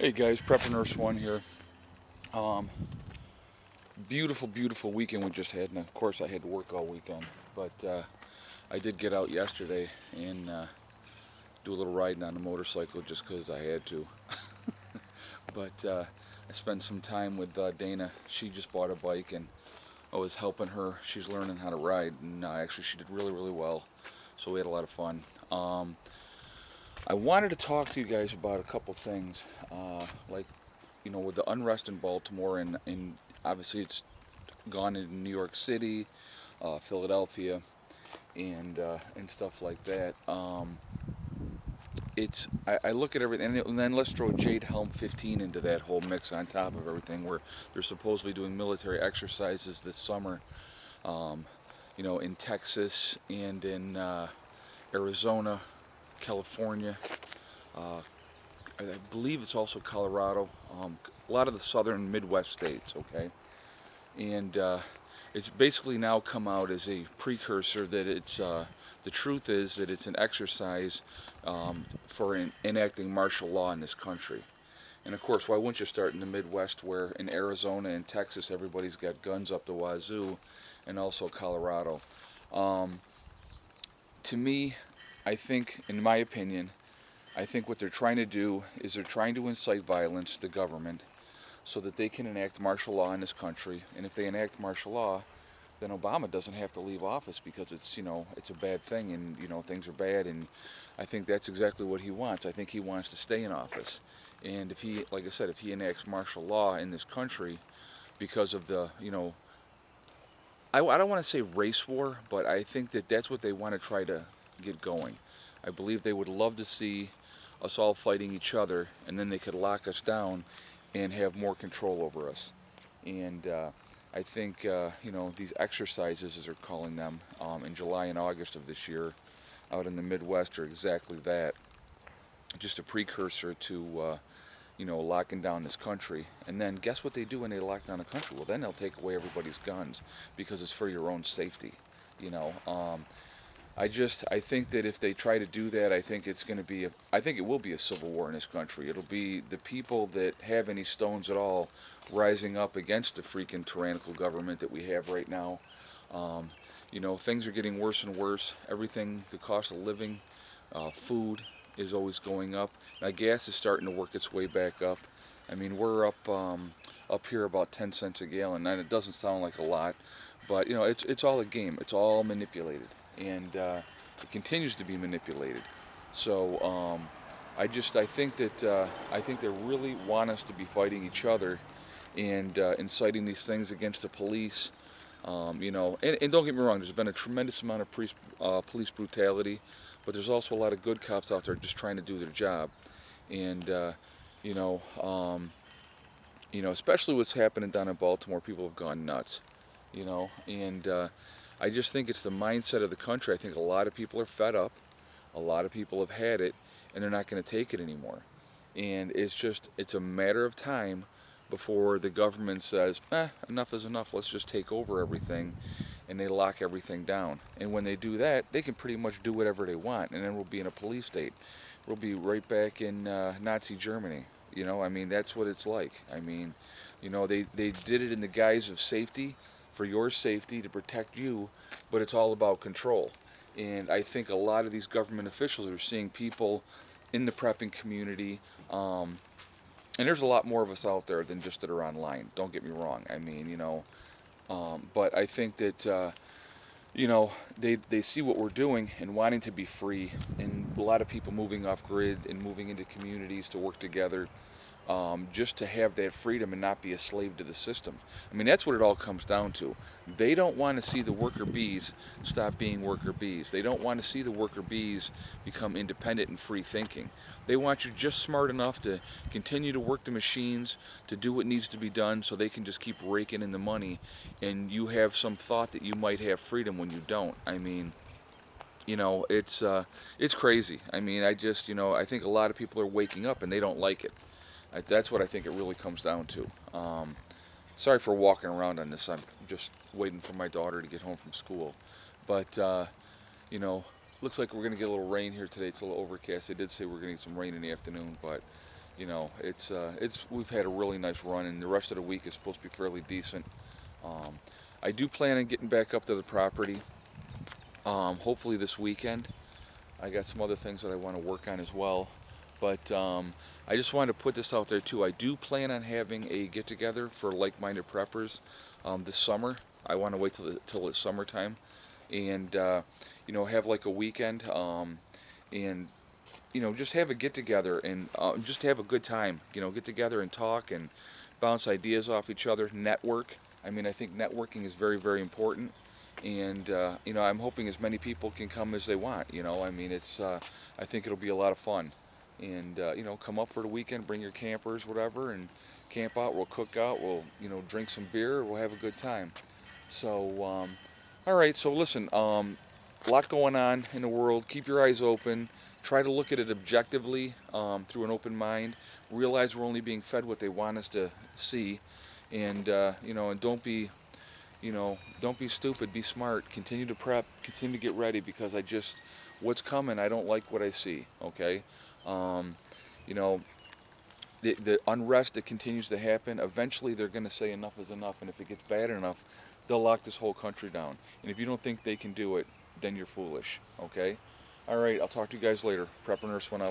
Hey guys, Prepper Nurse One here. Um, beautiful weekend we just had, and of course I had to work all weekend. But I did get out yesterday and do a little riding on the motorcycle just because I had to. But I spent some time with Dana. She just bought a bike, and I was helping her. She's learning how to ride, and actually she did really well. So we had a lot of fun. I wanted to talk to you guys about a couple things, like with the unrest in Baltimore, and obviously it's gone into New York City, Philadelphia, and stuff like that. I look at everything, and then let's throw Jade Helm 15 into that whole mix on top of everything, where they're supposedly doing military exercises this summer, um, in Texas and in Arizona, California. Uh, I believe it's also Colorado. A lot of the southern Midwest states. Okay, and it's basically now come out as a precursor that it's the truth is that it's an exercise for enacting martial law in this country. And of course, why wouldn't you start in the Midwest, where in Arizona and Texas everybody's got guns up the wazoo, and also Colorado. Um, to me, I think, in my opinion, I think what they're trying to do is they're trying to incite violence, the government, so that they can enact martial law in this country. And if they enact martial law, then Obama doesn't have to leave office, because it's a bad thing, and things are bad, and I think that's exactly what he wants. I think he wants to stay in office. And if he, like I said, if he enacts martial law in this country because of the, I don't want to say race war, but I think that that's what they want to try to get going. I believe they would love to see us all fighting each other, and then they could lock us down and have more control over us. And I think these exercises, as they're calling them, in July and August of this year, out in the Midwest, are exactly that. Just a precursor to locking down this country. And then guess what they do when they lock down a country? Well, then they'll take away everybody's guns, because it's for your own safety. You know, I think that if they try to do that, I think it's going to be I think it will be a civil war in this country. It'll be the people that have any stones at all rising up against the freaking tyrannical government that we have right now. Um, things are getting worse and worse. Everything, the cost of living, food is always going up. Now gas is starting to work its way back up. I mean, we're up here about 10 cents a gallon, and it doesn't sound like a lot, but it's all a game. It's all manipulated, and it continues to be manipulated. So I think they really want us to be fighting each other, and inciting these things against the police. And don't get me wrong, there's been a tremendous amount of police brutality, but there's also a lot of good cops out there just trying to do their job. And you know, um, especially what's happening down in Baltimore, people have gone nuts. And I just think it's the mindset of the country. I think a lot of people are fed up. A lot of people have had it, and they're not going to take it anymore. And it's a matter of time before the government says, enough is enough, let's just take over everything, and they lock everything down. And when they do that, they can pretty much do whatever they want, and then we'll be in a police state. We'll be right back in Nazi Germany. I mean, that's what it's like. I mean, they did it in the guise of safety, for your safety, to protect you, but it's all about control. And I think a lot of these government officials are seeing people in the prepping community, and there's a lot more of us out there than just that are online. Don't get me wrong. I mean, but I think that they see what we're doing and wanting to be free, and a lot of people moving off grid and moving into communities to work together, just to have that freedom and not be a slave to the system. I mean, that's what it all comes down to. They don't want to see the worker bees stop being worker bees. They don't want to see the worker bees become independent and free thinking. They want you just smart enough to continue to work the machines, to do what needs to be done, so they can just keep raking in the money, and you have some thought that you might have freedom when you don't. I mean, it's crazy. I mean, I think a lot of people are waking up and they don't like it. That's what I think it really comes down to. Sorry for walking around on this. I'm just waiting for my daughter to get home from school. But, you know, looks like we're going to get a little rain here today. It's a little overcast. They did say we're going to get some rain in the afternoon. But, you know, we've had a really nice run, and the rest of the week is supposed to be fairly decent. Um, I do plan on getting back up to the property, hopefully this weekend. I got some other things that I want to work on as well. But I just wanted to put this out there too. I do plan on having a get together for like-minded preppers this summer. I want to wait till it's summertime, and you know, have like a weekend, and you know, just have a get together and just have a good time. You know, get together and talk and bounce ideas off each other, network. I mean, I think networking is very, very important. And you know, I'm hoping as many people can come as they want. You know, I mean, I think it'll be a lot of fun. And you know, come up for the weekend, bring your campers, whatever, and camp out. We'll cook out. We'll, you know, drink some beer. We'll have a good time. So, all right. So listen, a lot going on in the world. Keep your eyes open. Try to look at it objectively, through an open mind. Realize we're only being fed what they want us to see, and you know, and don't be stupid. Be smart. Continue to prep. Continue to get ready, because what's coming. I don't like what I see. Okay, um, you know, the unrest that continues to happen. Eventually, they're going to say enough is enough, and if it gets bad enough, they'll lock this whole country down. And if you don't think they can do it, then you're foolish. Okay. All right. I'll talk to you guys later. Prepper Nurse 1 out.